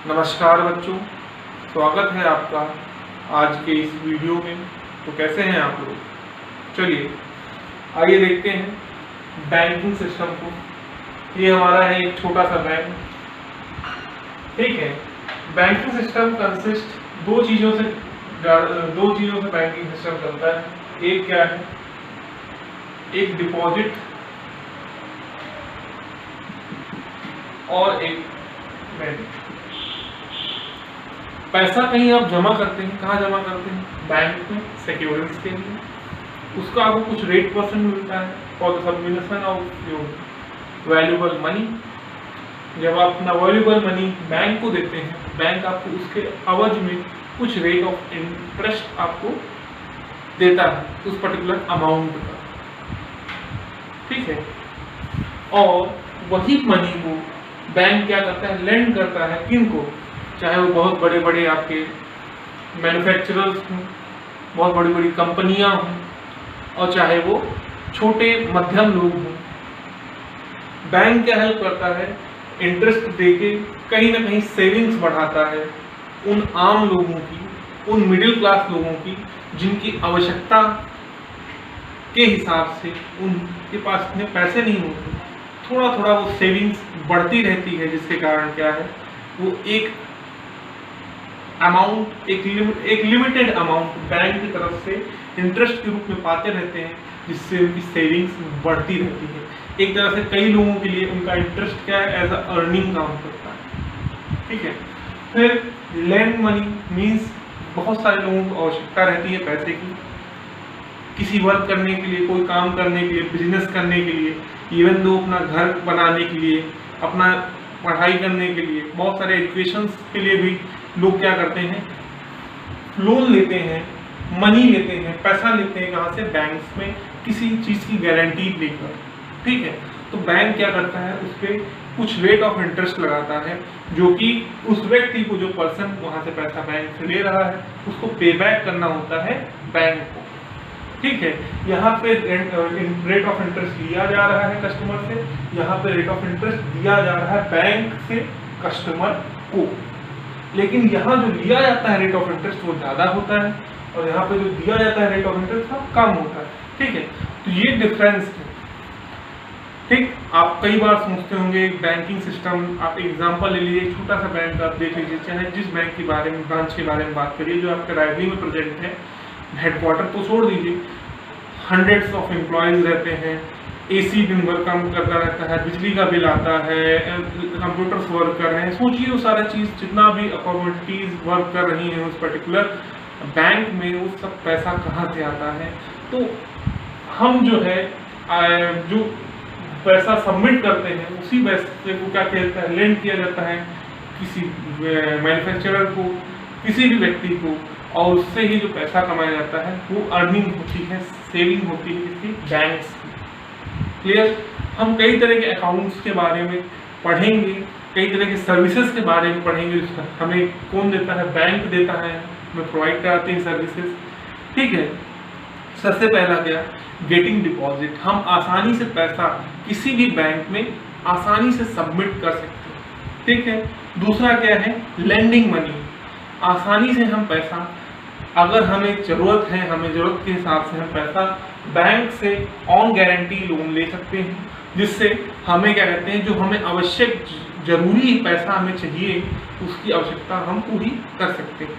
नमस्कार बच्चों, स्वागत है आपका आज के इस वीडियो में। तो कैसे हैं आप लोग? चलिए आइए देखते हैं बैंकिंग सिस्टम को। ये हमारा है एक छोटा सा बैंक, ठीक है। बैंकिंग सिस्टम कंसिस्ट दो चीज़ों से बैंकिंग सिस्टम चलता है। एक क्या है? एक डिपॉजिट और एक क्रेडिट। पैसा कहीं आप जमा करते हैं, कहाँ जमा करते हैं? बैंक में, सिक्योरिटीज के लिए। उसका आपको कुछ रेट परसेंट मिलता है for the submission of your valuable money. जब आप अपना वैल्यूएबल मनी बैंक को देते हैं, बैंक आपको उसके एवज में कुछ रेट ऑफ इंटरेस्ट आपको देता है उस पर्टिकुलर अमाउंट का, ठीक है। और वही मनी को बैंक क्या करता है? लेंड करता है किनको? चाहे वो बहुत बड़े बड़े आपके मैन्युफैक्चरर्स हों, बहुत बड़ी बड़ी कंपनियां हों, और चाहे वो छोटे मध्यम लोग हों। बैंक क्या हेल्प करता है? इंटरेस्ट देके कहीं ना कहीं सेविंग्स बढ़ाता है उन आम लोगों की, उन मिडिल क्लास लोगों की जिनकी आवश्यकता के हिसाब से उनके पास इतने पैसे नहीं होते। थोड़ा थोड़ा वो सेविंग्स बढ़ती रहती है, जिसके कारण क्या है, वो एक अमाउंट, एक लिमिटेड अमाउंट बैंक की तरफ से इंटरेस्ट के रूप में पाते रहते हैं, जिससे उनकी सेविंग्स बढ़ती रहती है। एक तरह से कई लोगों के लिए उनका इंटरेस्ट क्या है? एज अ अर्निंग काम करता है, ठीक है। फिर लैंड मनी मीन्स बहुत सारे लोगों को आवश्यकता रहती है पैसे की, किसी वर्क करने के लिए, कोई काम करने के लिए, बिजनेस करने के लिए, इवन दो अपना घर बनाने के लिए, अपना पढ़ाई करने के लिए, बहुत सारे एजुकेशन के लिए भी लोग क्या करते हैं? लोन लेते हैं, मनी लेते हैं, पैसा लेते हैं। कहाँ से? बैंक्स में, किसी चीज़ की गारंटी लेकर, ठीक है। तो बैंक क्या करता है? उस पर कुछ रेट ऑफ इंटरेस्ट लगाता है, जो कि उस व्यक्ति को, जो पर्सन वहाँ से पैसा बैंक से ले रहा है, उसको पे बैक करना होता है बैंक को, ठीक है। यहाँ पे रेट ऑफ इंटरेस्ट लिया जा रहा है कस्टमर से, यहाँ पे रेट ऑफ इंटरेस्ट दिया जा रहा है बैंक से कस्टमर को। लेकिन यहाँ जो लिया जाता है रेट ऑफ इंटरेस्ट वो ज़्यादा होता है, और यहाँ पे जो दिया जाता है रेट ऑफ इंटरेस्ट वो कम होता है, ठीक है। तो ये डिफरेंस है, ठीक। आप कई बार सोचते होंगे बैंकिंग सिस्टम, आप एग्जांपल ले लीजिए, छोटा सा बैंक आप देख लीजिए, चाहे जिस बैंक के बारे में, ब्रांच के बारे में बात करिए जो आपके रायबरेली में प्रेजेंट है। हेडक्वार्टर तो छोड़ दीजिए, हंड्रेड्स ऑफ एम्प्लॉयज रहते हैं, एसी दिन भर काम करता रहता है, बिजली का बिल आता है, कंप्यूटर्स वर्क कर रहे हैं। सोचिए वो सारा चीज़, जितना भी अकोमोडिटीज वर्क कर रही हैं उस पर्टिकुलर बैंक में, वो सब पैसा कहाँ से आता है? तो हम जो है जो पैसा सबमिट करते हैं, उसी पैसे को क्या कहता है? लेंड किया जाता है किसी मैन्युफैक्चरर को, किसी भी व्यक्ति को, और उससे ही जो पैसा कमाया जाता है वो अर्निंग होती है, सेविंग होती है किसी बैंक्स की। क्लियर? हम कई तरह के अकाउंट्स के बारे में पढ़ेंगे, कई तरह के सर्विसेज के बारे में पढ़ेंगे। हमें कौन देता है? बैंक देता है, हमें प्रोवाइड कराते हैं सर्विसेज, ठीक है। सबसे पहला क्या? Getting deposit. हम आसानी से पैसा किसी भी बैंक में आसानी से सबमिट कर सकते हैं, ठीक है। दूसरा क्या है? Lending money. आसानी से हम पैसा, अगर हमें ज़रूरत है, हमें ज़रूरत के हिसाब से हम पैसा बैंक से ऑन गारंटी लोन ले सकते हैं, जिससे हमें क्या कहते हैं, जो हमें आवश्यक जरूरी पैसा हमें चाहिए, उसकी आवश्यकता हम पूरी कर सकते हैं,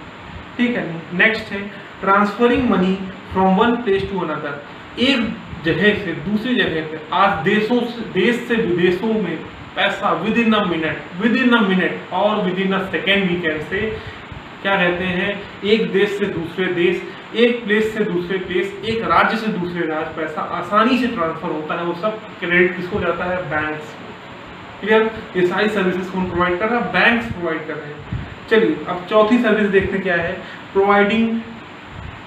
ठीक है। नेक्स्ट है transferring money from one place to another. एक जगह से दूसरी जगह पे, आज देश से विदेशों में पैसा विद इन अ मिनट और within a second we can say, क्या कहते हैं, एक देश से दूसरे देश, एक प्लेस से दूसरे प्लेस, एक राज्य से दूसरे राज्य पैसा आसानी से ट्रांसफर होता है। वो सब क्रेडिट किसको जाता है? बैंक्स को। क्लियर? ये सारी सर्विसेज कौन प्रोवाइड कर रहा है? बैंक्स प्रोवाइड कर रहे हैं। चलिए अब चौथी सर्विस देखते क्या है? Providing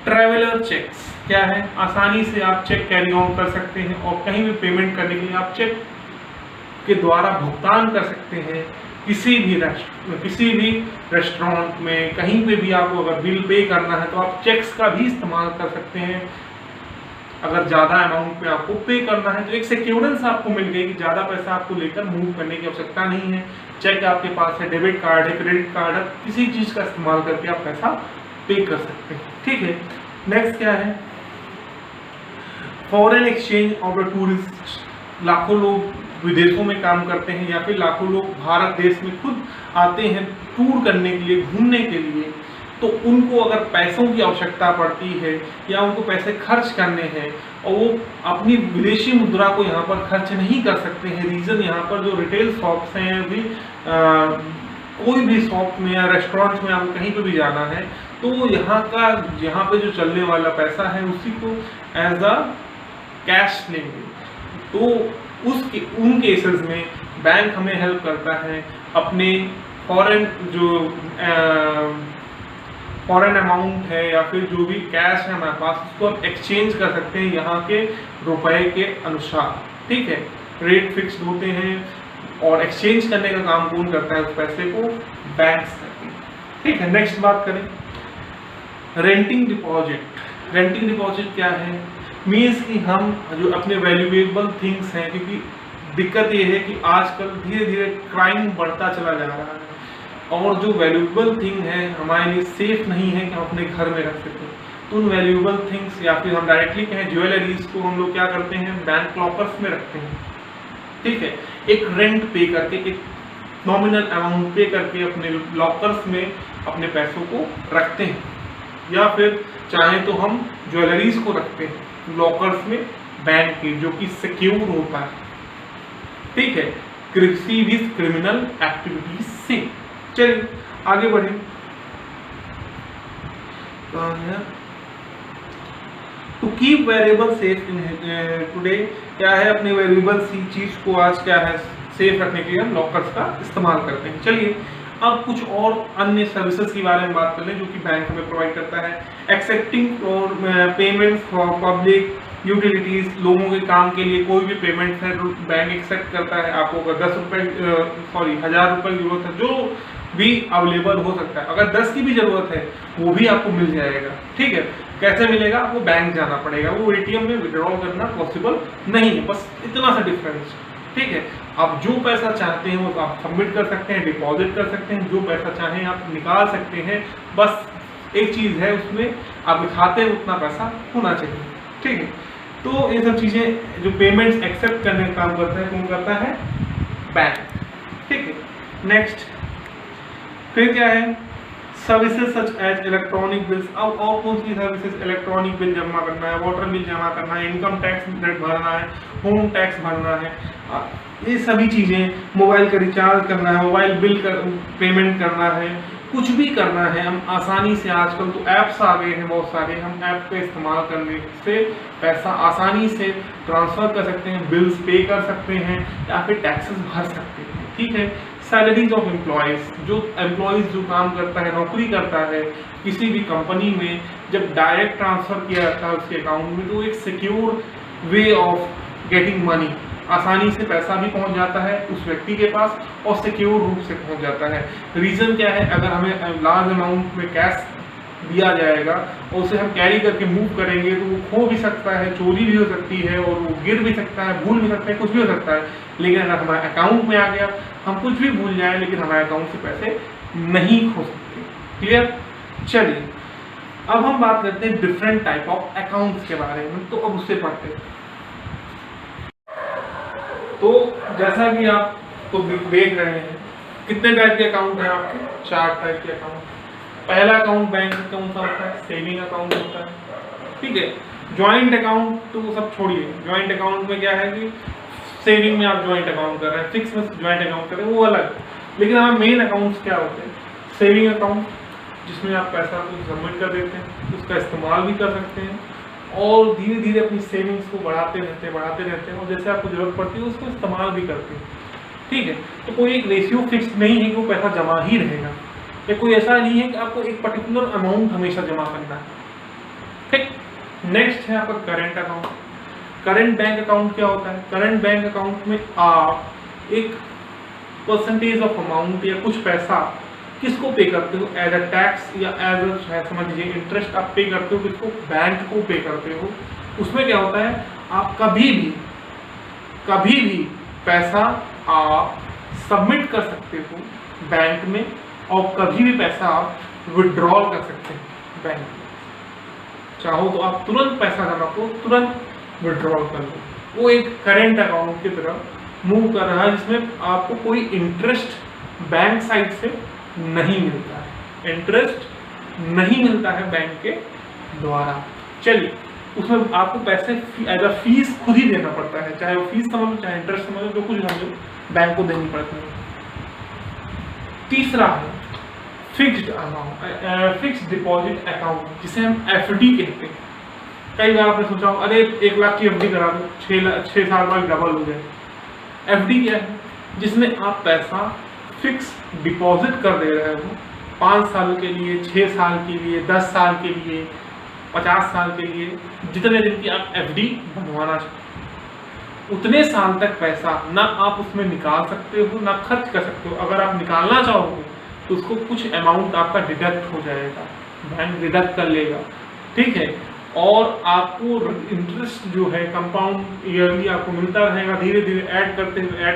traveller cheques. क्या है? आसानी से आप चेक कैरी ऑन कर सकते हैं, और कहीं भी पेमेंट करने के लिए आप चेक के द्वारा भुगतान कर सकते हैं। किसी भी रेस्टोरेंट में, कहीं पे भी आपको अगर बिल पे करना है तो आप चेक्स का भी इस्तेमाल कर सकते हैं। अगर ज़्यादा अमाउंट पे आपको पे करना है तो एक सिक्योरेंस आपको मिल गई कि ज़्यादा पैसा आपको लेकर मूव करने की आवश्यकता नहीं है। चेक आपके पास है, डेबिट कार्ड है, क्रेडिट कार्ड है, किसी चीज़ का इस्तेमाल करके आप पैसा पे कर सकते हैं। ठीक है, नेक्स्ट क्या है, foreign exchange of the tourist. लाखों लोग विदेशों में काम करते हैं या फिर लाखों लोग भारत देश में खुद आते हैं टूर करने के लिए, घूमने के लिए, तो उनको अगर पैसों की आवश्यकता पड़ती है या उनको पैसे खर्च करने हैं और वो अपनी विदेशी मुद्रा को यहाँ पर खर्च नहीं कर सकते हैं, रीज़न यहाँ पर जो रिटेल शॉप्स हैं, अभी कोई भी शॉप में या रेस्टोरेंट में आपको कहीं पे भी जाना है तो यहाँ पे जो चलने वाला पैसा है उसी को एज अ कैश लेंगे। तो उन केसेस में बैंक हमें हेल्प करता है अपने फॉरेन अमाउंट है या फिर जो भी कैश है हमारे पास उसको हम एक्सचेंज कर सकते हैं यहाँ के रुपए के अनुसार। ठीक है, रेट फिक्स्ड होते हैं और एक्सचेंज करने का काम कौन करता है, उस पैसे को बैंक्स करते हैं। ठीक है, नेक्स्ट बात करें रेंटिंग डिपॉजिट। रेंटिंग डिपॉजिट क्या है, मीन्स कि हम जो अपने वैल्यूएबल थिंग्स हैं, क्योंकि दिक्कत ये है कि आजकल धीरे धीरे क्राइम बढ़ता चला जा रहा है और जो वैल्यूएबल थिंग है हमारे लिए सेफ नहीं है कि हम अपने घर में रख सकें। तो उन वैल्यूएबल थिंग्स या फिर हम डायरेक्टली कहें ज्वेलरीज को हम लोग क्या करते हैं, बैंक लॉकर्स में रखते हैं। ठीक है, एक रेंट पे करके, एक नॉमिनल अमाउंट पे करके अपने लॉकर्स में अपने पैसों को रखते हैं, या फिर चाहे तो हम ज्वेलरीज को रखते हैं लॉकर्स में बैंक के, जो कि सिक्योर होता है। ठीक है, किसी भी क्रिमिनल एक्टिविटीज से। चलिए आगे बढ़े, to keep variable safe in today, क्या है अपने वेरिएबल चीज को आज क्या है सेफ रखने के लिए हम लॉकर्स का इस्तेमाल करते हैं। चलिए अब कुछ और अन्य सर्विसेज के बारे में बात कर लें जो कि बैंक हमें प्रोवाइड करता है। Accepting payments for public utilities, लोगों के काम के लिए कोई भी पेमेंट है बैंक एक्सेप्ट करता है। आपको अगर 1000 रुपये की जरूरत है, जो भी अवेलेबल हो सकता है, अगर 10 की भी जरूरत है वो भी आपको मिल जाएगा। ठीक है, कैसे मिलेगा, आपको बैंक जाना पड़ेगा, वो एटीएम में विड्रॉल करना पॉसिबल नहीं है, बस इतना सा डिफरेंस। ठीक है, आप जो पैसा चाहते हैं वो आप सबमिट कर सकते हैं, डिपॉजिट कर सकते हैं, जो पैसा चाहें आप निकाल सकते हैं। बस एक चीज़ है उसमें आपके खाते में उतना पैसा होना चाहिए। ठीक है, तो ये सब चीज़ें जो पेमेंट्स एक्सेप्ट करने का काम करता है कौन करता है, बैंक। ठीक है, नेक्स्ट फिर क्या है, services such as electronic bills. अब और कौन सी सर्विसेज, इलेक्ट्रॉनिक बिल जमा करना है, वाटर बिल जमा करना है, इनकम टैक्स भरना है, होम टैक्स भरना है, ये सभी चीज़ें, मोबाइल का रिचार्ज करना है, मोबाइल बिल का पेमेंट करना है, कुछ भी करना है हम आसानी से। आजकल तो ऐप्स आ गए हैं बहुत सारे, हम ऐप का इस्तेमाल करने से पैसा आसानी से ट्रांसफ़र कर सकते हैं, बिल्स पे कर सकते हैं या फिर टैक्सेस भर सकते हैं। ठीक है, सैलरीज ऑफ एम्प्लॉयज़, जो एम्प्लॉयज़ जो काम करता है, नौकरी करता है किसी भी कंपनी में, जब डायरेक्ट ट्रांसफ़र किया जाता है उसके अकाउंट में तो एक secure way of getting money, आसानी से पैसा भी पहुंच जाता है उस व्यक्ति के पास और सिक्योर रूप से पहुंच जाता है। रीज़न क्या है, अगर हमें लार्ज अमाउंट में कैश दिया जाएगा और उसे हम कैरी करके मूव करेंगे तो वो खो भी सकता है, चोरी भी हो सकती है और वो गिर भी सकता है, भूल भी सकता है, कुछ भी हो सकता है। लेकिन अगर हमारे अकाउंट में आ गया, हम कुछ भी भूल जाएं लेकिन हमारे अकाउंट से पैसे नहीं खो सकते। क्लियर? चलिए अब हम बात करते हैं डिफरेंट टाइप ऑफ अकाउंट्स के बारे में, तो अब उससे पढ़ते हैं। तो जैसा कि आप तो देख रहे हैं कितने टाइप के अकाउंट हैं आपके, 4 टाइप के अकाउंट। पहला अकाउंट बैंक अकाउंट सा होता है, सेविंग अकाउंट होता है। ठीक है, ज्वाइंट अकाउंट तो वो सब छोड़िए, ज्वाइंट अकाउंट में क्या है कि सेविंग में आप ज्वाइंट अकाउंट कर रहे हैं, फिक्स में ज्वाइंट अकाउंट कर रहे हैं, वो अलग। लेकिन हमारे मेन अकाउंट्स क्या होते हैं, सेविंग अकाउंट जिसमें आप पैसा को सबमिट कर देते हैं, उसका इस्तेमाल भी कर सकते हैं और धीरे धीरे अपनी सेविंग्स को बढ़ाते रहते हैं और जैसे आपको जरूरत पड़ती है उसको इस्तेमाल भी करते हैं। ठीक है, तो कोई एक रेशियो फिक्स नहीं है कि वो पैसा जमा ही रहेगा, या कोई ऐसा नहीं है कि आपको एक पर्टिकुलर अमाउंट हमेशा जमा करना है। ठीक, नेक्स्ट है आपका current account. Current bank account क्या होता है, करेंट बैंक अकाउंट में आप एक परसेंटेज ऑफ अमाउंट या कुछ पैसा किसको पे करते हो, एज अ टैक्स या एज अ समझ लीजिए इंटरेस्ट आप पे करते हो, किसको, बैंक को पे करते हो। उसमें क्या होता है, आप कभी भी पैसा आप सबमिट कर सकते हो बैंक में, और कभी भी पैसा आप विड्रॉल कर सकते हैं बैंक में। चाहो तो आप तुरंत पैसा जमा को तुरंत विड्रॉल कर लो। वो एक करेंट अकाउंट की तरह मूव कर रहा है, जिसमें आपको कोई इंटरेस्ट बैंक साइड से नहीं मिलता है, इंटरेस्ट नहीं मिलता है बैंक के द्वारा। चलिए, उसमें आपको पैसे एज अ फीस खुद ही देना पड़ता है, चाहे वो फीस समझ लो चाहे इंटरेस्ट समझ लो, जो कुछ समझो बैंक को देनी पड़ती है। तीसरा है fixed amount, fixed deposit account, जिसे हम एफडी कहते हैं। कई बार आपने सोचा हो, अरे 1 लाख की एफडी करा दो, 6 साल बाद डबल हो जाए। एफडी क्या है? जिसमें आप पैसा फिक्स डिपॉजिट कर दे रहे हो 5 साल के लिए, 6 साल के लिए, 10 साल के लिए, 50 साल के लिए, जितने दिन की आप एफडी बनवाना चाहते हो उतने साल तक पैसा ना आप उसमें निकाल सकते हो ना खर्च कर सकते हो। अगर आप निकालना चाहोगे तो उसको कुछ अमाउंट आपका डिडक्ट हो जाएगा, बैंक डिडक्ट कर लेगा, ठीक है। और आपको इंटरेस्ट जो है कंपाउंड ईयरली आपको मिलता रहेगा, धीरे धीरे ऐड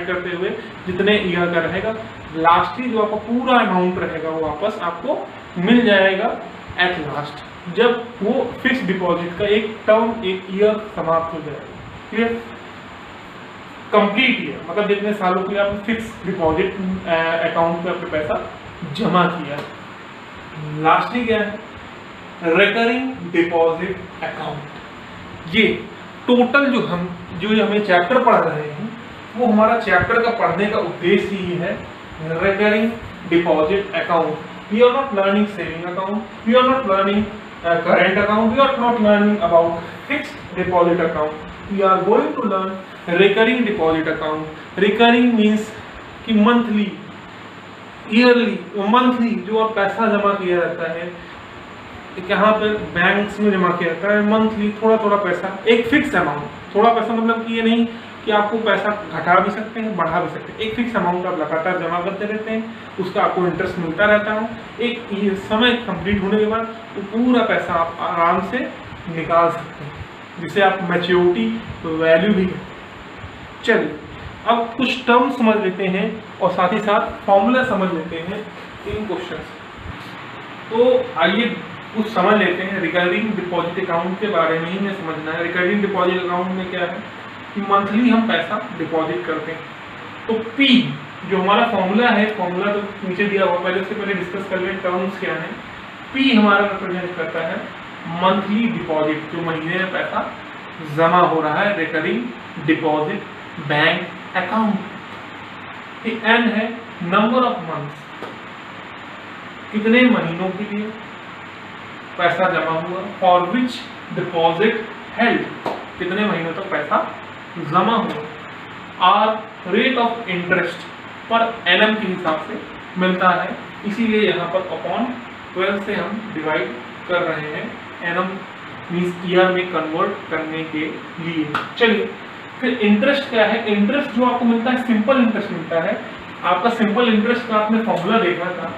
करते हुए जितने ईयर का रहेगा, लास्टली जो आपका पूरा अमाउंट रहेगा वो वापस आपको मिल जाएगा एट लास्ट, जब वो फिक्स डिपॉजिट का एक टर्म, एक ईयर समाप्त हो जाएगा। क्लियर? कंप्लीट ईयर मतलब जितने सालों के लिए आपने फिक्स डिपॉजिट अकाउंट में अपने पैसा जमा किया। लास्टली क्या है? Recurring deposit account. ये टोटल जो हमें चैप्टर पढ़ रहे हैं, वो हमारा चैप्टर का पढ़ने का उद्देश्य ही है recurring deposit account. We are not learning saving account, we are not learning current account, we are not learning about fixed deposit account, we are going to learn recurring deposit account. Recurring means कि monthly, yearly, monthly जो आप पैसा जमा किया जाता है, यहाँ पे बैंक्स में जमा किया जाता है मंथली, थोड़ा थोड़ा पैसा, एक फिक्स अमाउंट। थोड़ा पैसा मतलब कि ये नहीं कि आपको पैसा घटा भी सकते हैं बढ़ा भी सकते हैं, एक फिक्स अमाउंट आप लगातार जमा करते रहते हैं, उसका आपको इंटरेस्ट मिलता रहता है। एक ये समय कंप्लीट होने के बाद वो पूरा पैसा आप आराम से निकाल सकते हैं, जिसे आप मैच्योरिटी वैल्यू भी कहते हैं। चलिए, अब कुछ टर्म समझ लेते हैं और साथ ही साथ फॉर्मूला समझ लेते हैं इन क्वेश्चन। तो आइए कुछ समझ लेते हैं। रिकरिंग डिपॉजिट अकाउंट के बारे में ही हमें समझना है। रिकरिंग डिपॉजिट अकाउंट में क्या है कि मंथली हम पैसा डिपॉजिट करते हैं। तो P जो हमारा फॉर्मूला है, फॉर्मूला तो नीचे दिया हुआ, पहले डिस्कस कर लें टर्म्स क्या है। P हमारा रिप्रेजेंट करता है मंथली डिपॉजिट, जो महीने में पैसा जमा हो रहा है recurring deposit bank account. N है नंबर ऑफ मंथ्स, कितने महीनों के लिए पैसा जमा हुआ, फॉर विच डिपॉजिट हेल्ड, कितने महीनों तक पैसा जमा हुआ। R rate of interest per annum के हिसाब से मिलता है, इसीलिए यहाँ पर अपॉन 12 से हम डिवाइड कर रहे हैं, एनम मींस ईयर में कन्वर्ट करने के लिए। चलिए, फिर इंटरेस्ट क्या है? इंटरेस्ट जो आपको मिलता है सिंपल इंटरेस्ट मिलता है। आपका सिंपल इंटरेस्ट का आपने फॉर्मूला देखा था,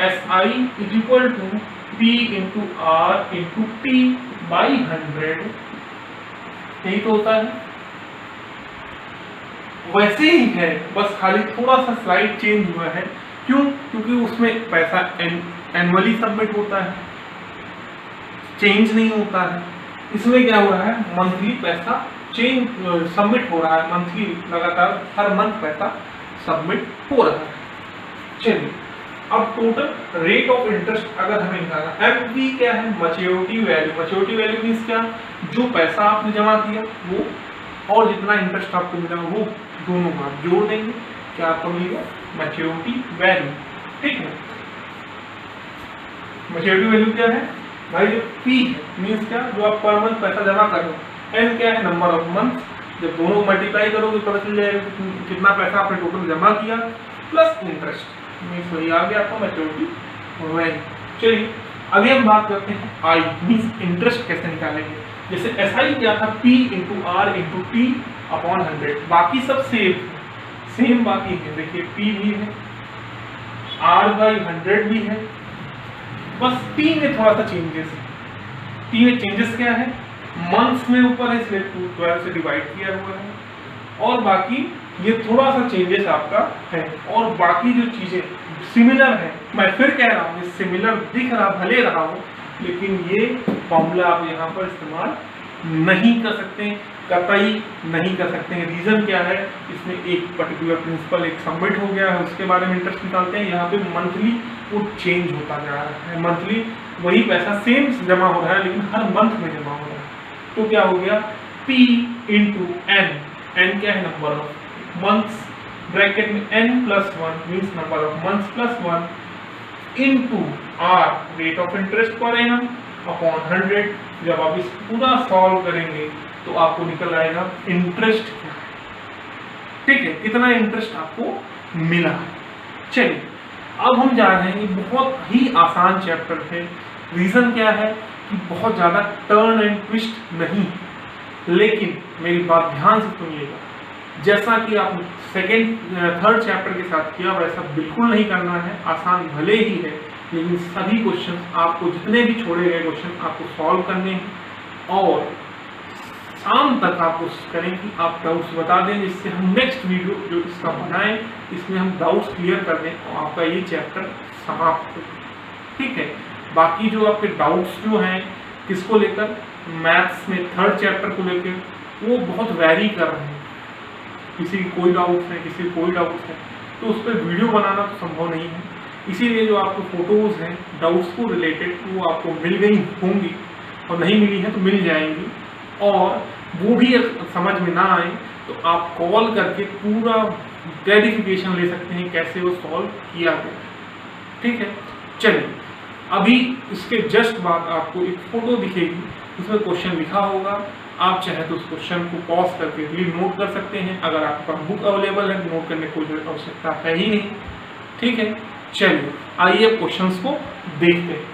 SI is equal to P into R into T by 100, यही तो होता है। वैसे ही है, बस खाली थोड़ा सा स्लाइड चेंज हुआ है। क्यों? क्योंकि उसमें पैसा एनुअली सबमिट होता है, चेंज नहीं होता है। इसमें क्या हो रहा है? मंथली पैसा चेंज सबमिट हो रहा है, मंथली लगातार हर मंथ पैसा सबमिट हो रहा है। चलिए, अब टोटल रेट ऑफ इंटरेस्ट अगर हमें निकालना, एमपी क्या है? Maturity value. Maturity value means क्या? जो पैसा आपने जमा किया वो और जितना इंटरेस्ट आपको मिला वो दोनों का जोड़ देंगे, क्या आपको मिलेगा? Maturity value. ठीक है, मैच्योरिटी वैल्यू क्या है भाई? जो पी है मींस क्या? जो आप पर मंथ पैसा जमा कर रहे हो। एन क्या है? Number of month. जब दोनों मल्टीप्लाई करोगे पता चल जाएगा कितना पैसा आपने टोटल जमा किया प्लस इंटरेस्ट, मीन्स वही आ गया आपका मैच्योरिटी वैल्यू। चलिए, अभी हम बात करते हैं आई मीन्स इंटरेस्ट कैसे निकालेंगे। जैसे SI क्या था? P into R into T upon 100। बाकी सब सेम बाकी है। देखिए, P भी है, R बाई 100 भी है, बस T में थोड़ा सा चेंजेस है। T में चेंजेस क्या है? मंथ्स में ऊपर है इसलिए 12 से डिवाइड किया हुआ है, और बाकी ये थोड़ा सा चेंजेस आपका है, और बाकी जो चीजें सिमिलर है। मैं फिर कह रहा हूँ सिमिलर दिख रहा भले रहा हो, लेकिन ये फॉर्मूला आप यहाँ पर इस्तेमाल नहीं कर सकते, कतई नहीं कर सकते हैं। रीजन क्या है, इसमें एक पर्टिकुलर प्रिंसिपल एक सबमिट हो गया है, उसके बारे में इंटरेस्ट निकालते हैं। यहाँ पे मंथली वो चेंज होता जा रहा है, मंथली वही पैसा सेम जमा हो रहा है लेकिन हर मंथ में जमा हो रहा है। तो क्या हो गया, P इंटू एन, एन क्या है, नंबर ऑफ मंथ्स, ब्रैकेट में n+1 means number of months plus 1 into R rate of interest per annum upon 100। जब आप इस पूरा सॉल्व करेंगे तो आपको निकल आएगा इंटरेस्ट क्या है, ठीक है, कितना इंटरेस्ट आपको मिला है। चलिए अब हम जा रहे हैं, ये बहुत ही आसान चैप्टर है। रीजन क्या है कि बहुत ज्यादा टर्न एंड ट्विस्ट नहीं, लेकिन मेरी बात ध्यान से सुनिएगा, जैसा कि आप थर्ड चैप्टर के साथ किया वैसा बिल्कुल नहीं करना है। आसान भले ही है लेकिन सभी क्वेश्चन आपको, जितने भी छोड़े गए क्वेश्चन आपको सॉल्व करने हैं, और शाम तक आप कोशिश करें कि आप डाउट्स बता दें, जिससे हम नेक्स्ट वीडियो जो इसका बनाएं इसमें हम डाउट्स क्लियर कर दें और आपका ये चैप्टर समाप्त हो, ठीक है। बाकी जो आपके डाउट्स जो हैं किसको लेकर, मैथ्स में थर्ड चैप्टर को लेकर, वो बहुत वैरी कर रहे हैं। किसी की कोई डाउट्स है, किसी कोई डाउट्स है, तो उस पर वीडियो बनाना तो संभव नहीं है। इसीलिए जो आपको फोटोज़ हैं डाउट्स को रिलेटेड वो आपको मिल गई होंगी, और नहीं मिली है तो मिल जाएंगी, और वो भी समझ में ना आए तो आप कॉल करके पूरा क्लैरिफिकेशन ले सकते हैं कैसे वो सॉल्व किया गया, ठीक है। चलिए अभी इसके जस्ट बाद आपको एक फोटो दिखेगी, उसमें क्वेश्चन लिखा होगा। आप चाहे तो उस क्वेश्चन को पॉज करके रीड नोट कर सकते हैं। अगर आपके पास बुक अवेलेबल है नोट करने की कोई आवश्यकता है ही नहीं, ठीक है। चलिए आइए क्वेश्चंस को देखते हैं।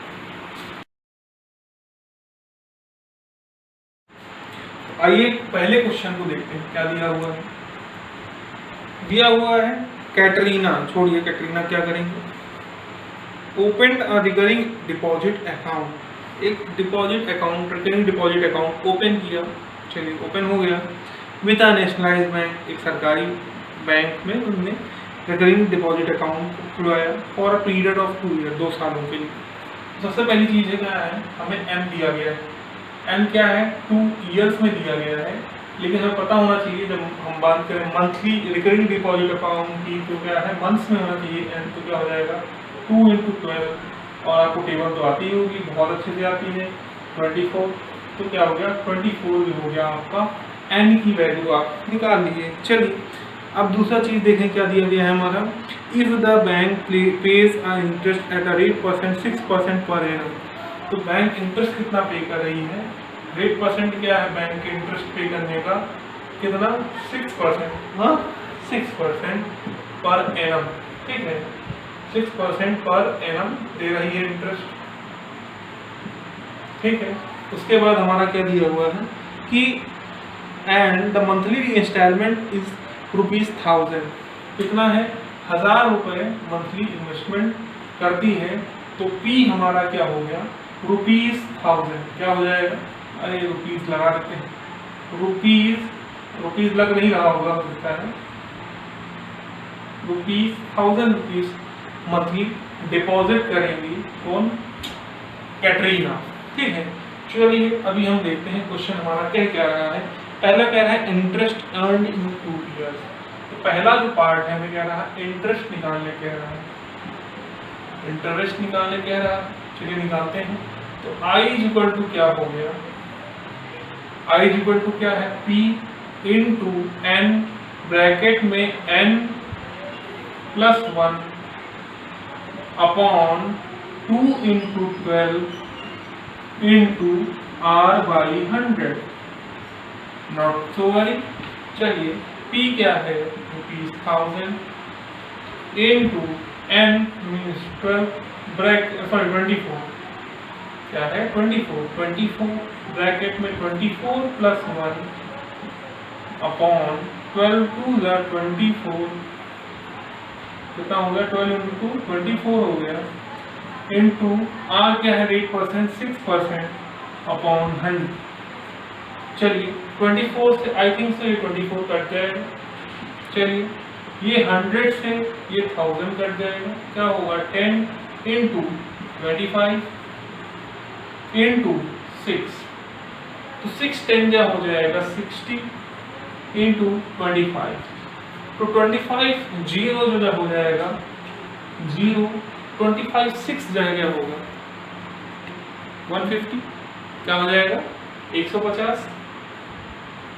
आइए पहले क्वेश्चन को देखते हैं, क्या दिया हुआ है। दिया हुआ है कैटरीना, छोड़िए कैटरीना, क्या करेंगे, open a recurring deposit account, एक deposit account, recurring deposit account open किया। चलिए ओपन हो गया विद अ नेशनलाइज्ड बैंक, एक सरकारी बैंक में उन्होंने रिकरिंग डिपॉजिट अकाउंट खुलवाया for a period of 2 year, 2 सालों के लिए। सबसे पहली चीज़ है क्या है, हमें एम दिया गया है। एम क्या है, 2 ईयर्स में दिया गया है, लेकिन हमें पता होना चाहिए जब हम बात करें मंथली रिकरिंग डिपॉजिट अकाउंट की तो क्या है, मंथ्स में होना चाहिए। एम तो क्या हो जाएगा 2 × 12, और आपको टेबल तो आती ही होगी, बहुत अच्छे से आती है, 24। तो क्या हो गया 24 हो गया आपका, एन की वैल्यू आप निकाल लीजिए। चलिए अब दूसरा चीज़ देखें क्या दिया गया है हमारा, if the bank page a interest at a rate percent 6% per annum. तो बैंक इंटरेस्ट कितना पे कर रही है, रेट परसेंट क्या है बैंक के इंटरेस्ट पे करने का, कितना 6%, हाँ 6% पर एनम, ठीक है, 6% पर एनम दे रही है इंटरेस्ट, ठीक है। उसके बाद हमारा क्या दिया हुआ है कि and the monthly instalment is ₹1000, कितना है 1000 रुपये मंथली इन्वेस्टमेंट करती है। तो P हमारा क्या हो गया ₹1000, क्या हो जाएगा, अरे रुपीस लगा देते हैं, रुपीस लग नहीं रहा होगा, हो सकता है ₹1000 मंथली डिपॉजिट करेंगी कौन, कैटरीना, ठीक है। चलिए अभी हम देखते हैं क्वेश्चन हमारा क्या रहा है। पहला कह रहा है इंटरेस्ट अर्न इन 2 ईयर्स। तो पहला जो पार्ट है हमें कह रहा है इंटरेस्ट निकालने कह रहा है, इंटरेस्ट निकालने कह रहा है। चलिए निकालते हैं। तो I = क्या हो गया, I = क्या है, P × N, ब्रैकेट में N+1 upon 2 × 12 × R/100, not so worry. चलिए P क्या है, ₹1000 × N मीन्स 12, ब्रैकेट 24, क्या है 24 ब्रैकेट में 24 + 1 अपॉन 12 2 24, कितना हो गया 12 × 2 24 हो गया, इंटू R क्या है रेट परसेंट 6% अपॉन 100। चलिए 24 से आई थिंक से 24 कट जाएगा। चलिए ये 100 से ये 1000 कट जाएगा, क्या होगा 10 इंटू 25 इंटू 6, तो 6 10 क्या हो जाएगा 60 इंटू 25, तो 25 जीरो जो हो जाएगा 0, 25 6 जगह होगा 150, क्या हो जाएगा 150,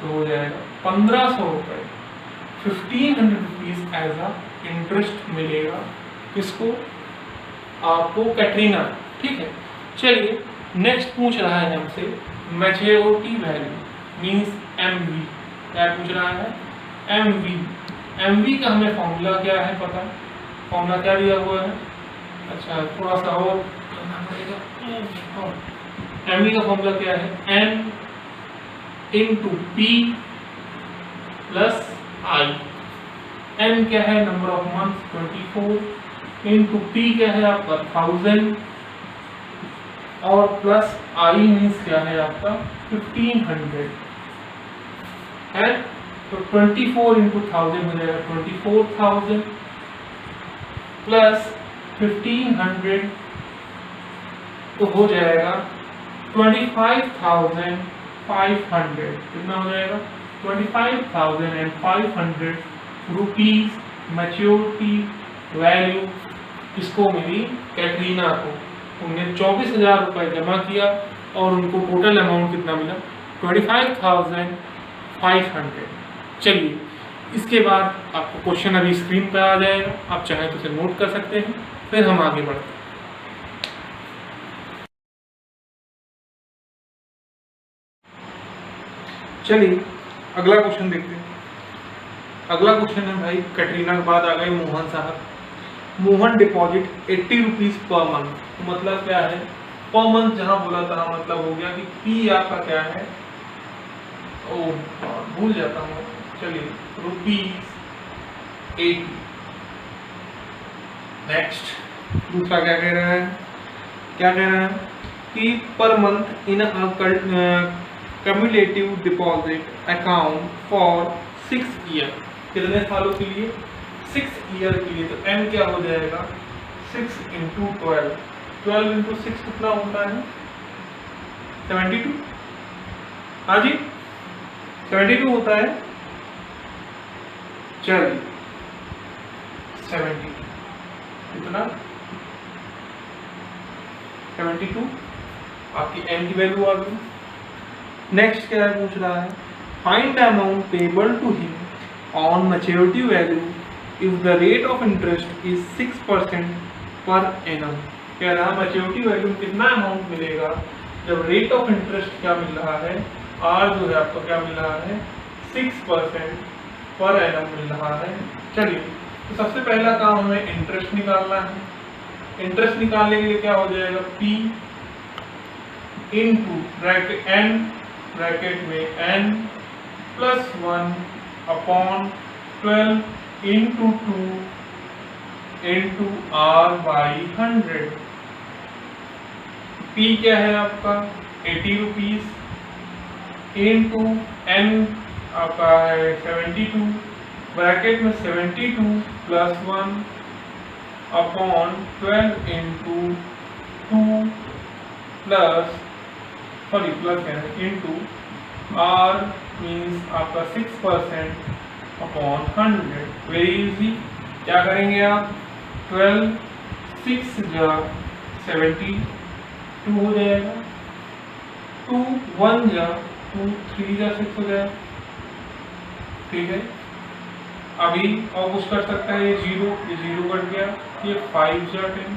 तो हो जाएगा 1500 रुपये, 1500 रुपीज एज अ इंटरेस्ट मिलेगा किसको, आपको कैटरीना। ठीक है, चलिए नेक्स्ट पूछ रहा है हमसे मैच्योरिटी वैल्यू मींस एमवी, क्या पूछ रहा है एमवी। एमवी का हमें फॉर्मूला क्या है पता, फॉर्मूला क्या दिया हुआ है, अच्छा थोड़ा सा और करना पड़ेगा। एमवी का फॉर्मूला क्या है एन इंटू पी प्लस आई। एन क्या है number of months 24 into P क्या है आपका 1000 और प्लस आई मीन्स क्या है आपका 1500 है, तो 24 इंटू 1000 हो जाएगा 24,000 प्लस 1500 तो हो जाएगा 25,500, कितना हो जाएगा 25,500 रुपीज मैच्योरिटी वैल्यू किसको मिली, कैटरीना को। उन्हें 24,000 रुपये जमा किया और उनको टोटल अमाउंट कितना मिला 25,500। चलिए इसके बाद आपको क्वेश्चन अभी स्क्रीन पर आ जाएगा, आप चाहें तो उसे नोट कर सकते हैं, फिर हम आगे बढ़ते हैं। चलिए अगला क्वेश्चन देखते हैं। अगला क्वेश्चन है भाई कैटरीना के बाद आ गए मोहन साहब। Mohan deposit 80 rupees per month, तो मतलब क्या है पर मंथ जहां बोला था मतलब हो गया कि पी आपका क्या है, ओ भूल जाता हूँ, चलिए ₹80। नेक्स्ट दूसरा क्या कह रहा है, क्या कह रहा है कि per month in cumulative deposit account for 6 year, कितने सालों के लिए 6 ईयर के लिए, तो एम क्या हो जाएगा 6 इंटू 12, 12 इंटू 6 कितना होता है 72, हाँ जी 72 होता है। चलिए 72 कितना 72 आपकी एम की वैल्यू आ गई। नेक्स्ट क्या पूछ रहा है find the amount payable to him on maturity value if the rate of interest is 6% per annum. कह रहा है मैच्योरिटी वैल्यू कितना अमाउंट मिलेगा जब रेट ऑफ इंटरेस्ट क्या मिल रहा है, आर जो है आपको क्या मिल रहा है 6% पर एनम मिल रहा है। चलिए तो सबसे पहला काम हमें इंटरेस्ट निकालना है। इंटरेस्ट निकालने के लिए क्या हो जाएगा P into bracket N, bracket में n plus 1 upon 12 into 2 into r by 100। p क्या है आपका 80 रुपीज इंटू n आपका है 72, ब्रैकेट में 72 plus 1 upon 12 into 2 plus plus into R means आपका 6% अपॉन 100। वेरी इजी, क्या करेंगे आप 12 6 जा 72 हो जाएगा, 2 1 जा 2 3 जा 6 हो जाएगा। ठीक है, अभी और कुछ कर सकता है, ये 0 कट गया, ये 5 जा 10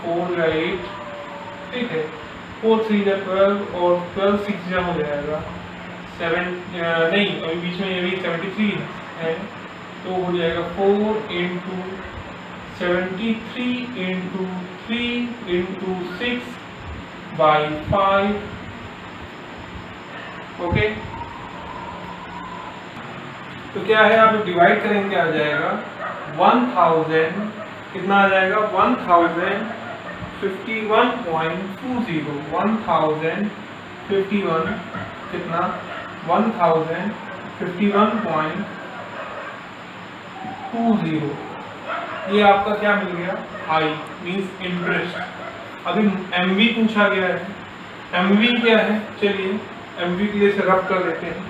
4 जा 8, ठीक है 4 3 जा 12 और 12 6 जा हो जाएगा 7 नहीं अभी बीच में ये भी 73 है, तो हो जाएगा 4 into 73 into 3 into 6 by 5। Okay, तो क्या है आप डिवाइड करेंगे क्या आ जाएगा 1000 कितना आ जाएगा 1051.20 1051 कितना 1051.20 20। ये आपका क्या मिल गया, आई मीन्स इंटरेस्ट। अभी एमवी पूछा गया है, एमवी क्या है, चलिए एमवी के लिए से रब कर देते हैं,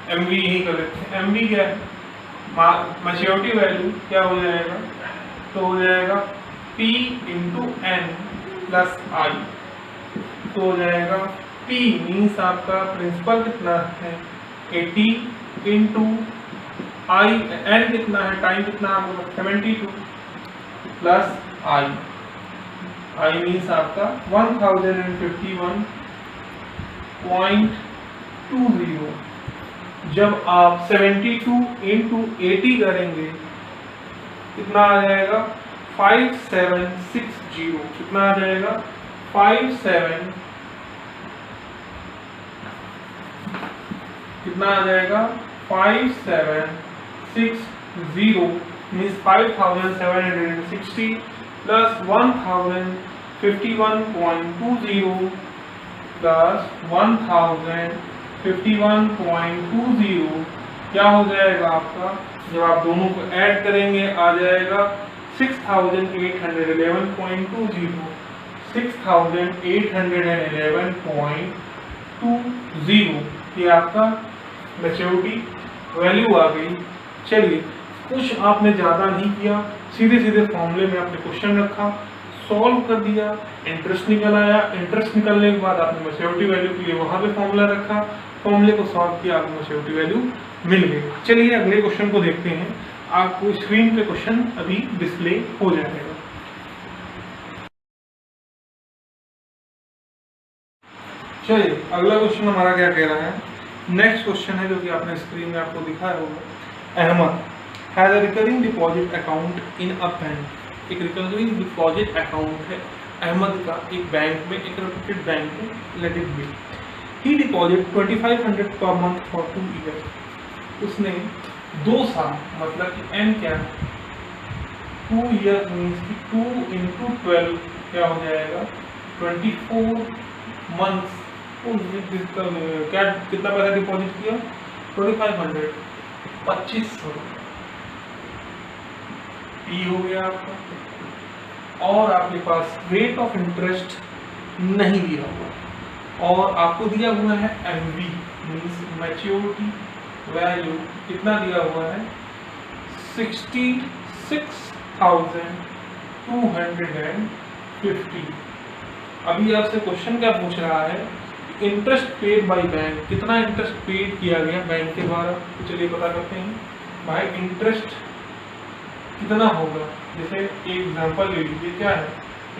एमवी यही कर लेते हैं। एमवी क्या है, मैच्योरिटी वैल्यू क्या हो जाएगा, तो हो जाएगा P इंटू एन प्लस आई, तो हो जाएगा P मीन्स आपका प्रिंसिपल कितना है 80 इंटू आई, एन कितना है, टाइम कितना आपको 72 प्लस आई, आई मीन्स आपका 1051.20। जब आप 72 इंटू 80 करेंगे कितना आ जाएगा 5760, कितना आ जाएगा 57, कितना आ जाएगा 5760 मीन्स 5760 प्लस 1051.20 प्लस 1051.20 क्या हो जाएगा आपका, जब आप दोनों को ऐड करेंगे आ जाएगा 6811.20, 6811.20। ये आपका मैच्योरिटी वैल्यू आ गई। चलिए कुछ आपने ज़्यादा नहीं किया, सीधे सीधे फॉर्मूले में आपने क्वेश्चन रखा, सॉल्व कर दिया, इंटरेस्ट निकल आया। इंटरेस्ट निकलने के बाद आपने मैच्योरिटी वैल्यू के लिए वहाँ पे फॉर्मूला रखा, फॉर्मूले को सॉल्व किया, आपको मैच्योरिटी वैल्यू मिल गई। चलिए अगले क्वेश्चन को देखते हैं। आपको स्क्रीन पे क्वेश्चन अभी डिस्प्ले हो जाएगा। चलिए अगला क्वेश्चन हमारा क्या कह रहा है, नेक्स्ट क्वेश्चन है जो कि आपने स्क्रीन में आपको दिखाया होगा। Ahmed has a recurring deposit account in a bank. एक रिकरिंग डिपॉजिट अकाउंट है अहमद का एक बैंक में, एक रेप्यूटेड बैंक में, let it be. He deposit 2500 per month for 2 year. उसने 2 साल, मतलब कि एन क्या है 2 ईयर मीन्स कि 2 इंटू 12 क्या हो जाएगा 24 मंथ्स। क्या कितना पैसा डिपॉजिट किया 2500, 2500 पी हो गया आपका। और आपके पास रेट ऑफ इंटरेस्ट नहीं दिया हुआ, और आपको दिया हुआ है एमवी मीन्स मैच्योरिटी वैल्यू कितना दिया हुआ है 66,250। अभी आपसे क्वेश्चन क्या पूछ रहा है, इंटरेस्ट पेड बाय बैंक, कितना इंटरेस्ट पेड किया गया बैंक के द्वारा। तो चलिए पता करते हैं भाई इंटरेस्ट कितना होगा। जैसे एक एग्जांपल ले लीजिए, क्या है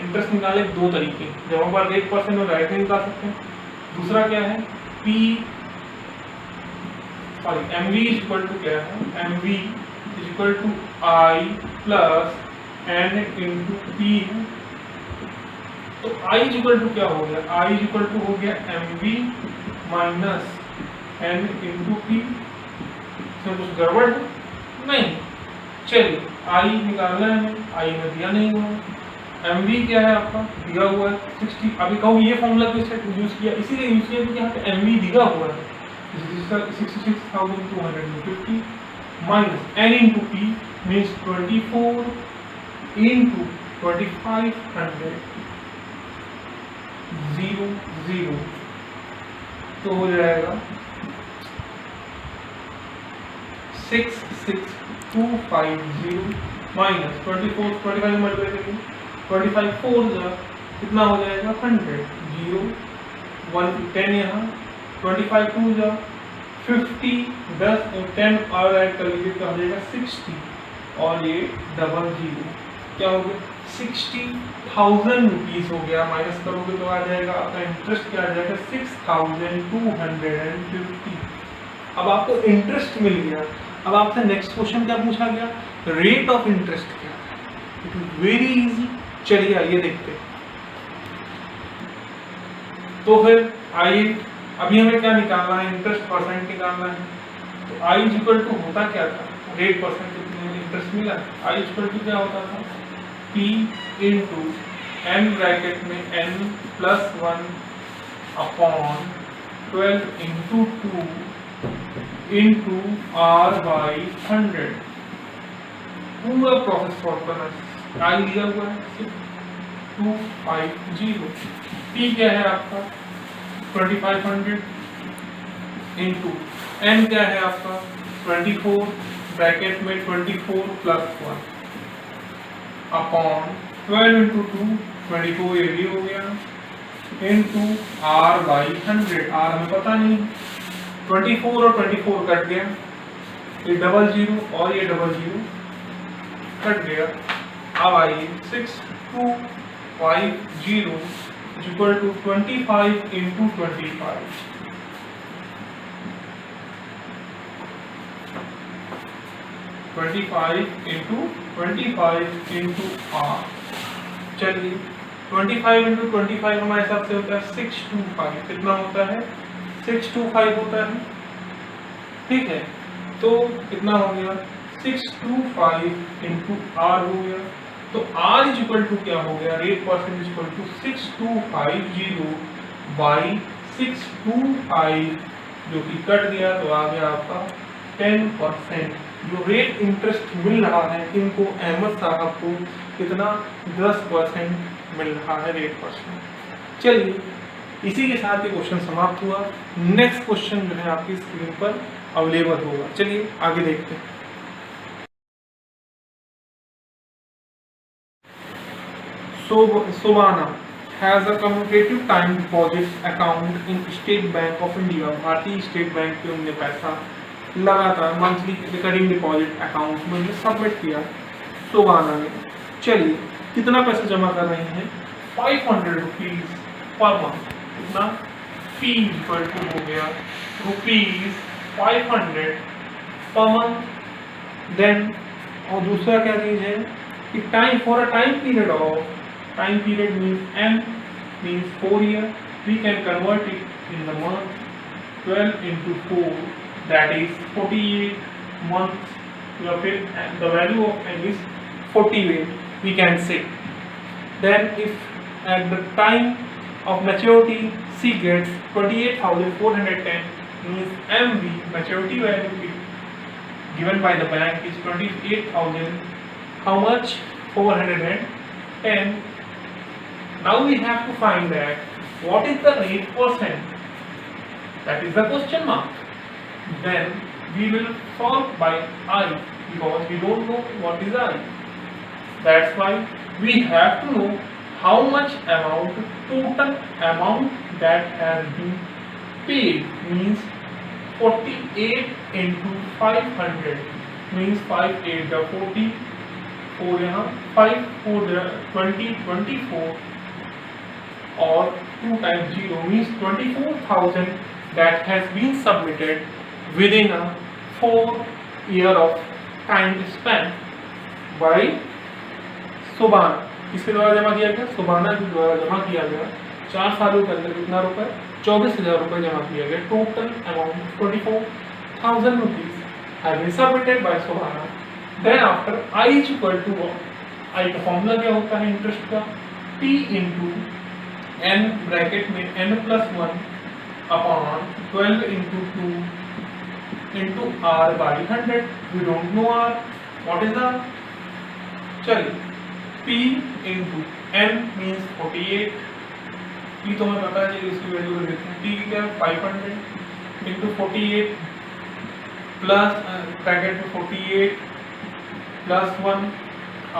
इंटरेस्ट निकाले 2 तरीके, जब हम 1% और राइट में निकाल सकते हैं। दूसरा क्या है P sorry MV is equal to क्या है, MV is equal to I plus N into P. तो आई इज इक्वल टू क्या हो गया, आई इज इक्वल टू हो गया MV minus N into P. इसमें कुछ गड़बड़ है नहीं। चलिए आई निकालना है, आई में दिया नहीं हुआ, एमवी क्या है आपका दिया हुआ है 60। अभी कहूँ ये फॉर्मूला किस यूज किया, इसीलिए यूज किया क्योंकि यहाँ पे एमवी दिया हुआ है 66,250 minus N into P means 24 into 2500 0 तो हो जाएगा 66,250 माइनस 24 25 मल्टीप्लाई करेंगे 25 4 कितना हो जाएगा 100 0 1 10 यहाँ 25 2 जा 50 10 और 10 और ऐड कर लीजिए तो हो जाएगा 60 और ये 00 क्या हो गया 60,000 रुपीज हो गया। माइनस करोगे तो आ जाएगा आपका इंटरेस्ट क्या आ जाएगा 6,250। अब आपको इंटरेस्ट मिल गया। अब आपसे नेक्स्ट क्वेश्चन क्या पूछा गया, रेट ऑफ इंटरेस्ट क्या है। It is very easy. चलिए आइए देखते हैं। तो फिर आइए अभी हमें क्या निकालना है, इंटरेस्ट परसेंट निकालना है। तो आई इज इक्वल टू होता क्या था, रेट परसेंट कितने इंटरेस्ट मिला, आई इज इक्वल टू क्या होता था P इंटू एन ब्रैकेट में n plus 1 upon 12 into 2 into R by 100। पूरा प्रोसेस सॉल्व करना। आई दिया हुआ है 6250। पी क्या है आपका 2500 इंटू एन क्या है आपका 24 ब्रैकेट में 24 प्लस 1 अपॉन 12 इंटू 2 24 ये भी हो गया इंटू आर बाई 100। आर हमें पता नहीं, 24 और 24 कट गया, ये डबल जीरो और ये डबल जीरो कट गया। अब आइए 6250 equal to 25 into 25 25 into R. चलिए 25 इंटू 25 हमारे हिसाब से होता है 625। कितना होता है 625 होता है, ठीक है। तो कितना हो गया 625 इंटू आर हो गया। तो आर इज इक्वल टू क्या हो गया, rate percent is equal to 6250 by 625 जो कि कट गया, तो आ गया आपका 10%। जो रेट इंटरेस्ट मिल रहा है इनको अहमद साहब को कितना 10% मिल रहा है रेट परसेंट। चलिए इसी के साथ ये क्वेश्चन समाप्त हुआ। नेक्स्ट क्वेश्चन जो है आपकी स्क्रीन पर अवेलेबल होगा। चलिए आगे देखते हैं। Sobhana has a commutative time deposit account in State Bank of India। भारतीय स्टेट बैंक पे उन्होंने पैसा लगातार मंथली रिकरिंग डिपॉजिट अकाउंट में सबमिट किया शोभाना ने। चलिए कितना पैसा जमा कर रहे हैं 500 रुपीज पर मंथ। कितना फी इक्वल टू हो गया रुपीज 500 पर मंथ। देन और दूसरा क्या चीज है कि time for a time period of, time period means m means 4 year, we can convert it in the month 12 into 4 that is 48 months। या फिर the value of m is 48 we can say। then if at the time of maturity she gets 28,410 means mv maturity value given by the bank is 28,000 how much 410। Now we have to find that what is the rate percent, that is the question mark। Then we will solve by I because we don't know what is I। That's why we have to know how much amount, total amount that has been paid means 48 into 500 means 5 8 the 40 4 यहाँ 5 4 the 20 24 or 2 times 0 means 24,000 that has been submitted within a 4 year of time span by Sobhana। किसके द्वारा जमा किया गया, शोभाना के द्वारा जमा किया गया। 4 सालों के अंदर कितना रुपए 24,000 रुपए जमा किया गया। Total amount 24,000 rupees have been submitted by Sobhana। Then after I is equal to what? I का फॉर्मूला क्या होता है इंटरेस्ट का P into n ब्रैकेट में n plus 1 upon 12 into 2 into r by 100। we don't know r, what is r? चलिए p into n means 48। p तो हमें पता है, इसकी वैल्यू देखते हैं। p क्या 500 into 48 प्लस ब्रैकेट में 48 plus 1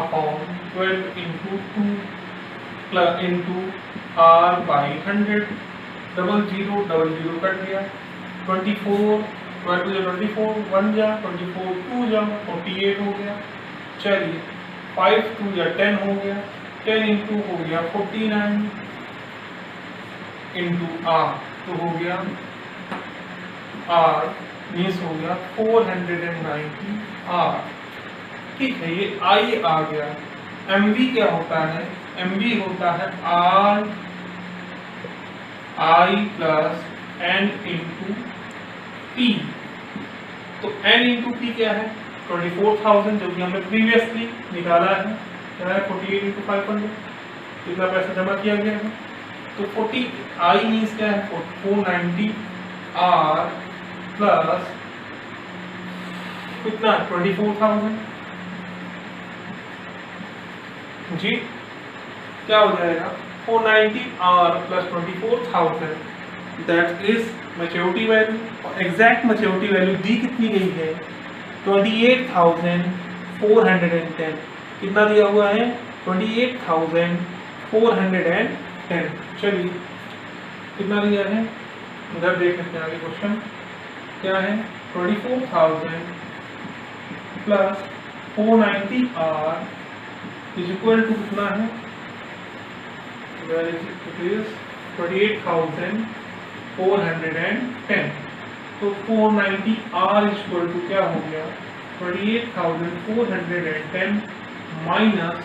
upon 12 into 2 plus into r by 100। Double zero cut गया। 24 12 जा 24 1 जा 24 2 जा 48 हो गया। चलिए 5 2 या 10 हो गया। 10 इंटू हो गया 49 इंटू r तो हो गया r मीन्स हो गया 490 r। ठीक है, ये I आ गया। MV क्या होता है, MV होता है I plus N into P। तो N इंटू P क्या है 24,000 जो कि हमने प्रीवियसली निकाला है। क्या है 48 इंटू 500 कितना पैसा जमा किया गया है। तो 40 I मीन्स क्या है 490 R प्लस कितना 24,000 जी, क्या हो जाएगा 490R plus 24,000 that is maturity value. और एग्जैक्ट मैच्योरिटी वैल्यू दी कितनी गई है 28,410। कितना दिया हुआ है 28,410। चलिए कितना दिया है इधर देख लेते हैं आगे क्वेश्चन क्या है 24,000 plus 490R is equal to कितना है 28,410। तो 490R इज इक्वल टू क्या हो गया 28,410 माइनस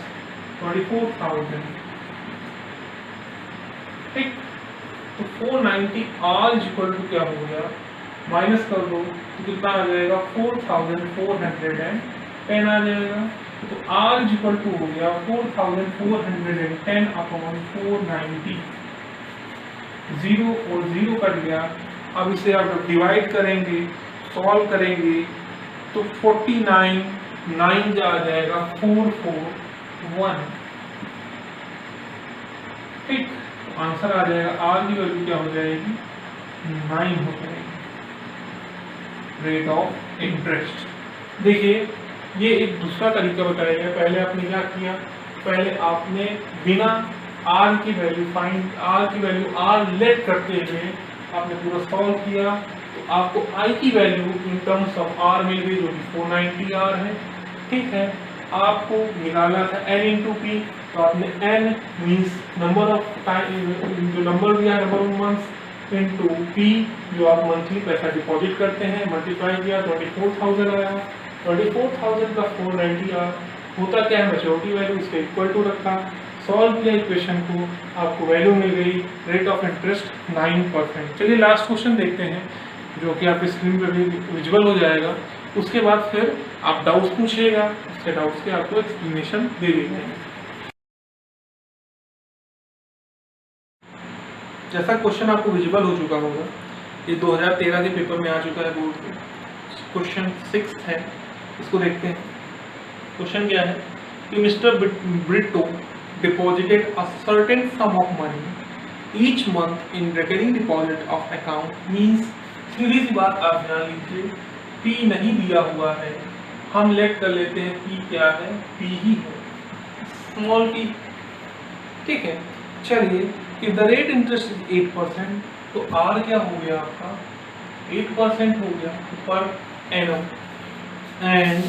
24,000। ठीक, तो 490R इज इक्वल टू क्या हो गया माइनस कर दो तो कितना आ जाएगा 4,410 आ जाएगा। तो R इज इक्वल टू हो गया 4,410 अपॉन 490। 0 और 0 कट गया। अब इसे आप डिवाइड करेंगे सॉल्व करेंगे तो 49 9 जा आ जाएगा 441। ठीक, आंसर आ जाएगा R की वैल्यू क्या हो जाएगी 9 हो जाएगी रेट ऑफ इंटरेस्ट। देखिए ये एक दूसरा तरीका बताया गया। पहले आपने क्या किया पहले आपने बिना R की वैल्यू R लेट करते हुए आपने पूरा सॉल्व किया तो आपको I की value in terms of R मिल गई जो कि 490R है। ठीक है, आपको निकालना था n इंटू पी तो आपने n means number of time जो नंबर दिया number of months into P जो आप मंथली पैसा डिपॉजिट करते हैं मल्टीप्लाई किया 24,000 आया। 24,000 का 490R होता क्या है मैच्योरिटी वैल्यू उसके इक्वल टू रखा सॉल्व किया इक्वेशन को आपको वैल्यू मिल गई रेट ऑफ इंटरेस्ट 9%। चलिए लास्ट क्वेश्चन देखते हैं जो कि आपकी स्क्रीन पर भी विजुअल हो जाएगा। उसके बाद फिर आप डाउट्स पूछिएगा उसके डाउट्स के आपको एक्सप्लेनेशन दे दी जाएगी। जैसा क्वेश्चन आपको विजुअल हो चुका होगा ये 2013 के पेपर में आ चुका है बोर्ड पे। क्वेश्चन 6 है, इसको देखते हैं। क्वेश्चन क्या है कि mister Brito deposited a certain sum of money each month in recurring deposit of account means सीधी सी बात आप ध्यान लीजिए P नहीं दिया हुआ है हम लेट कर लेते हैं P क्या है P ही है स्मॉल p। ठीक है, चलिए if the rate interest is 8% तो R क्या हो गया आपका 8% हो गया पर annum and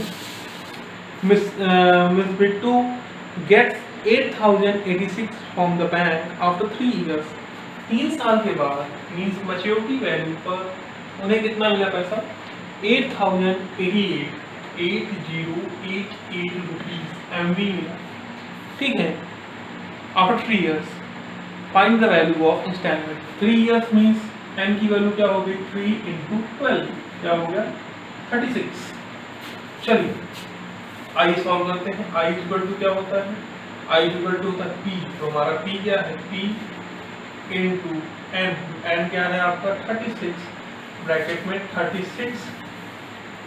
Miss Bittu gets 8,086 from the bank after 3 years। 3 साल के बाद मीन्स मैच्योरिटी वैल्यू पर उन्हें कितना मिला पैसा 8,088 रुपीज MV मिला। ठीक है, after 3 years find the value of instalment. 3 years means n की वैल्यू क्या हो गई 3 into 12 क्या हो गया 36। चलिए I सॉल्व करते हैं। I इक्वल टू क्या होता है I इक्वल टू होता है P तो हमारा P क्या है P इंटू n क्या है आपका 36 ब्रैकेट में 36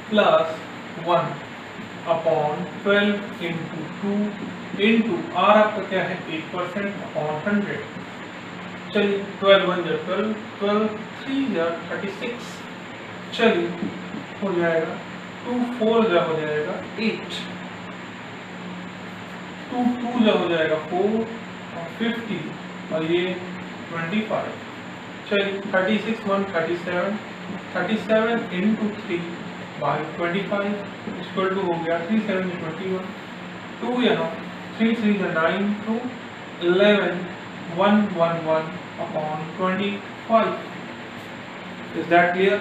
plus 1 upon 12 into 2 into R आपका क्या है 8% अपॉन 100। चलिए 12 1 जा 12 12 3 जा 36। चलिए हो जाएगा 2 4 जा हो जाएगा 8 2 2 जा हो जाएगा 4 और 50 और ये 25। चलिए 36 1 37 इंटू 3 बाई 25 इक्वल टू हो गया 3 7 21 2 यहाँ 3 3 9 2 11 1 1 1 अपॉन 25। Is that clear?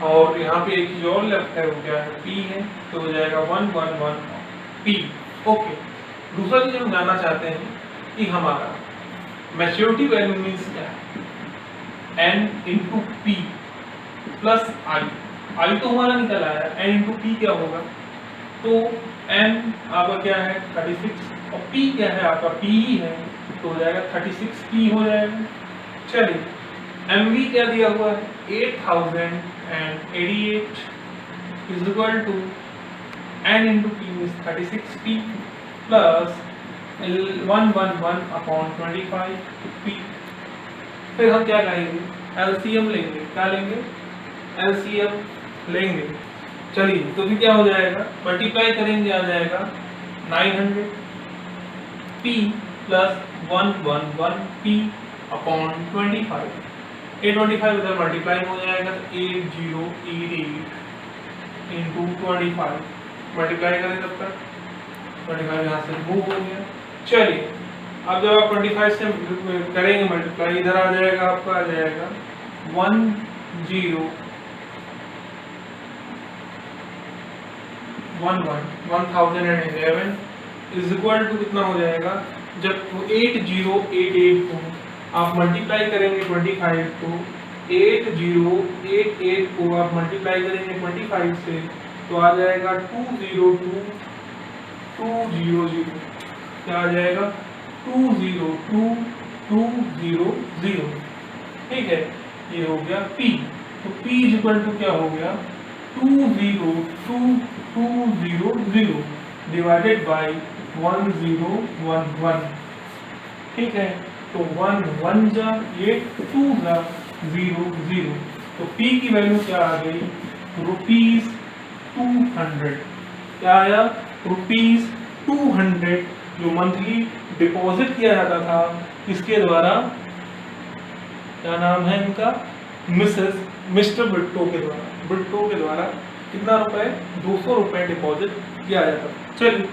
और यहाँ पे एक चीज और लेफ्ट है वो क्या है P है तो हो जाएगा 1 1 1 P। ओके, दूसरा चीज हम जानना चाहते हैं कि हमारा मैच्योरिटी वैल्यू मीन्स क्या है n इंटू पी प्लस आई। आई तो हमारा निकल आया n इंटू पी क्या होगा तो n आपका क्या है 36 और p क्या है आपका p ही है तो हो जाएगा 36p हो जाएगा। चलिए MV क्या दिया हुआ है 8088 is equal to n into p is 36p plus 111 upon 25p। फिर हम क्या करेंगे LCM लेंगे, क्या लेंगे LCM लेंगे। चलिए तो फिर क्या हो जाएगा, मल्टीप्लाई करेंगे आ जाएगा 900 p प्लस 111p अपॉन 25। 825 इधर मल्टीप्लाई हो जाएगा तो 8088 इंटू 25 मल्टीप्लाई करें तब तक 25 यहाँ से मूव हो गया। चलिए अब जब आप 25 से करेंगे मल्टीप्लाई इधर आ जाएगा आपका आ जाएगा 1011 इज इक्वल टू कितना हो जाएगा, जब 8088 को आप मल्टीप्लाई करेंगे 25 को 8088 को आप मल्टीप्लाई करेंगे 25 से तो आ जाएगा 202200। क्या आ जाएगा 202200। ठीक है, ये हो गया P। तो P इक्वल टू क्या हो गया 202200 डिवाइडेड बाय 1011। ठीक है, तो 1 1 जा ये 2 जा 0 0। तो P की वैल्यू क्या आ गई ₹200। क्या आया ₹200 जो मंथली डिपॉजिट किया जाता था इसके द्वारा, क्या नाम है इनका मिस्टर बिट्टो के द्वारा कितना रुपए 200 रुपए डिपॉजिट किया जाता था। चलिए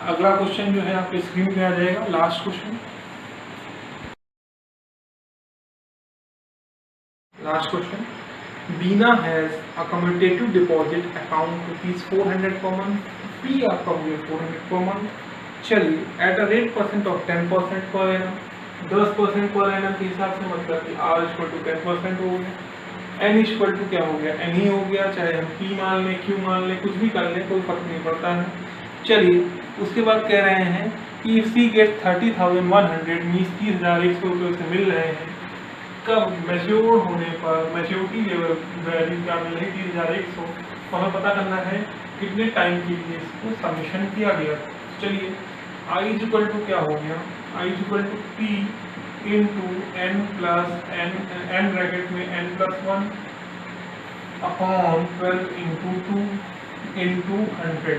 अगला क्वेश्चन जो है आपके स्क्रीन पे आ जाएगा, last question. Bina has a commutative deposit account ₹400 per month. P आपका हो गया 400 per month। चलिए at a rate % of 10% per annum, 10% पर annum के हिसाब से मतलब कि R इक्वल टू 10% हो गया। N इक्वल टू क्या हो गया N ही हो गया, चाहे हम P मान लें Q मान लें कुछ भी कर लें कोई फर्क नहीं पड़ता है। चलिए उसके बाद कह रहे हैं कि if C get 30,100 मीन्स 30,100 रुपये उसे मिल रहे हैं, कब मैच्योर होने पर मैच्योरिटी लेवल वैल्यू क्या मिल रही 30,100, तो हमें पता करना है कितने टाइम के लिए इसको सबमिशन किया गया। चलिए I इक्वल टू क्या हो गया I equal to P into n plus n bracket में n plus 1 upon 12 into 2 into 100।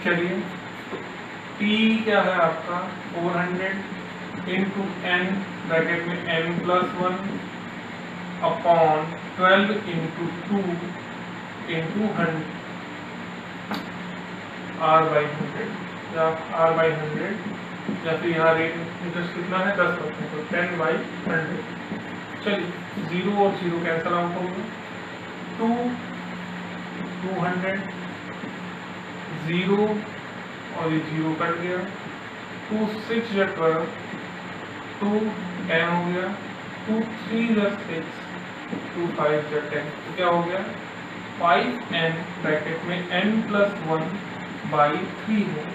चलिए P क्या है आपका 400 इंटू n ब्रैकेट में n plus 1 upon 12 into 2 into 100 R/100 या R/100 या फिर यहाँ रेट इंटरेस्ट कितना है 10%, तो 10/100। चलिए 0 और 0 कैंसल आउट हो गया, 200 0 और ये 0 कट गया, 2 6 या 12 2 10 हो गया, 2 3 या 6 2 5 या 10, तो क्या हो गया 5n ब्रैकेट में n प्लस 1/3 है।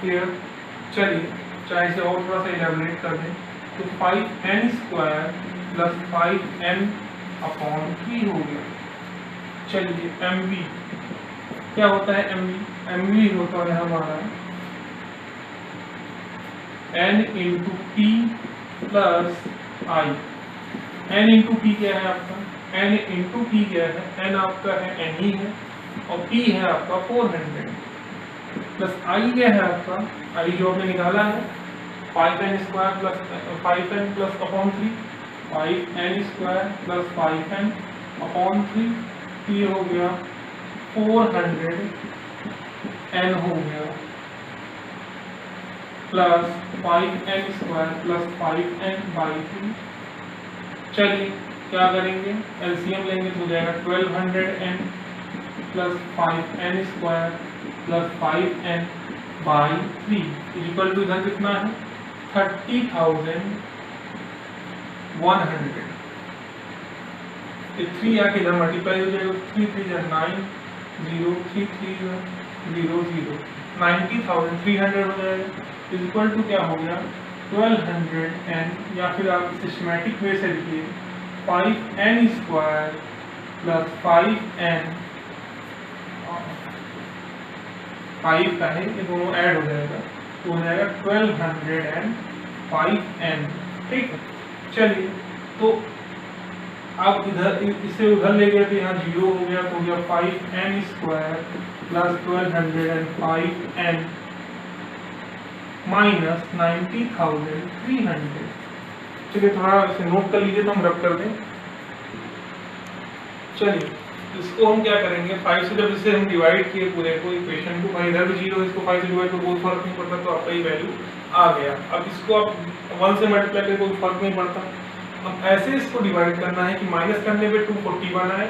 क्लियर। चलिए चाहे इसे और थोड़ा सा इलेबोरेट कर दें तो 5n square plus 5n upon 3 हो गया। चलिए MV क्या होता है MV होता है हमारा n इंटू पी प्लस आई। n इंटू पी क्या है आपका n इंटू पी क्या है n आपका है n ही है और p है आपका 400 प्लस i क्या है आपका i जो आपने निकाला है 5n square plus 5n plus upon 3 5n square plus 5n upon 3 ये हो गया 400n हो गया plus 5n square plus 5n/3। चलिए क्या करेंगे एलसीएम लेंगे तो हो जाएगा 1200n plus 5n square plus 5n/3 equal to इधर कितना है 30,100। 3 आके इधर मल्टीप्लाई हो जाएगा 3 3 जा 9 0 3 3 जा 0 0 90,300 हो जाएगा इक्वल टू क्या हो गया 1200n, या फिर आप सिस्टमैटिक वे से लिखिए 5n स्क्वायर प्लस 5n, 5 का है ये दोनों ऐड हो जाएगा तो हो जाएगा 1205n। ठीक है, चलिए तो अब इधर इसे उधर ले गए तो यहाँ 0 हो गया तो हो गया 5n square plus 1205n minus 90,300। चलिए थोड़ा इसे नोट कर लीजिए तो हम रब कर दें। चलिए इसको हम क्या करेंगे, 5 से जब इसे हम डिवाइड किए पूरे को इक्वेशन को, भाई इधर भी 0 है, इसको 5 से डिवाइड तो कोई फर्क नहीं पड़ता, तो आपका ये वैल्यू आ गया। अब इसको आप 1 से मल्टीप्लाई करके कोई फर्क नहीं पड़ता। अब ऐसे इसको डिवाइड करना है कि माइनस करने पे 241 आए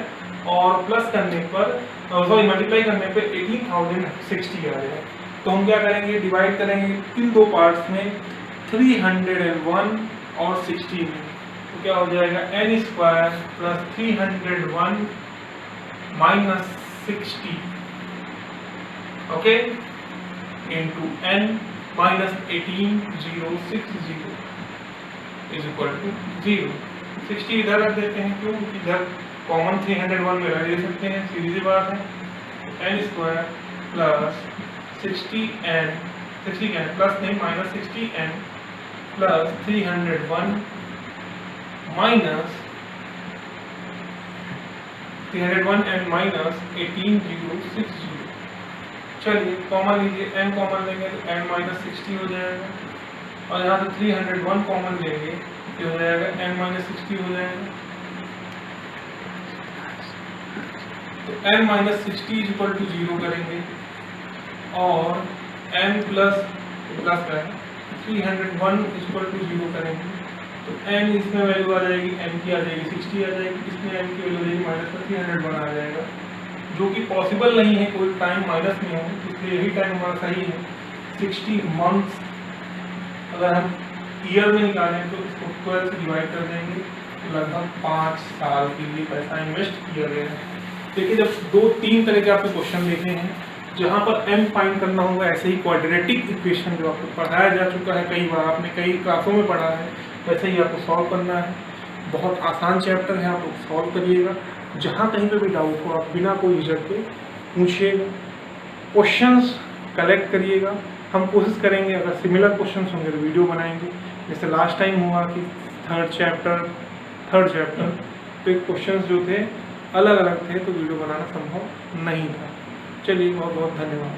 और प्लस करने पर सॉरी मल्टीप्लाई करने पे 18,060 आ जाए। तो हम क्या करेंगे, डिवाइड करेंगे इन दो पार्ट्स में 301 और 60 में, तो क्या हो जाएगा n square plus 301 minus 60 okay into n minus 18,060 is equal to 0। 60 इधर रख देते हैं, क्यों, इधर कॉमन 301 में रख दे सकते हैं, सीधी सी बात है। n square plus 60n, 60n plus नहीं minus 60n plus 301 minus 301 and minus 18,060। चलिए कॉमन लीजिए, n कॉमन लेंगे तो n माइनस 60 हो जाएगा और यहाँ से 301 कॉमन लेंगे तो हो जाएगा n माइनस 60 हो जाएगा। तो n minus 60 is equal to 0 करेंगे और n प्लस प्लस का है 301 इज इक्वल टू 0 करेंगे तो n इसमें वैल्यू आ जाएगी, n की आ जाएगी 60 आ जाएगी, इसमें n की वैल्यू आ जाएगी माइनस का 301 आ जाएगा, जो कि पॉसिबल नहीं है, कोई टाइम माइनस नहीं हो, इसलिए यही टाइम हमारा सही है। 60 मंथ्स अगर हम ईयर में निकालें तो इसको 12 से डिवाइड कर देंगे तो लगभग 5 साल के लिए पैसा इन्वेस्ट किया गया है। देखिए जब 2-3 तरह के आपको क्वेश्चन देखे हैं जहाँ पर m फाइंड करना होगा, ऐसे ही क्वाड्रेटिक इक्वेशन जो आपको पढ़ाया जा चुका है कई बार, आपने कई क्लासों में पढ़ा है, वैसे ही आपको सॉल्व करना है। बहुत आसान चैप्टर है, आप लोग सॉल्व करिएगा। जहाँ कहीं पे भी डाउट हो आप बिना कोई झिझक के पूछिएगा, क्वेश्चंस कलेक्ट करिएगा। हम कोशिश करेंगे अगर सिमिलर क्वेश्चंस होंगे तो वीडियो बनाएंगे, जैसे लास्ट टाइम हुआ कि थर्ड चैप्टर पे क्वेश्चंस जो थे अलग अलग थे तो वीडियो बनाना संभव नहीं था। चलिए बहुत बहुत धन्यवाद।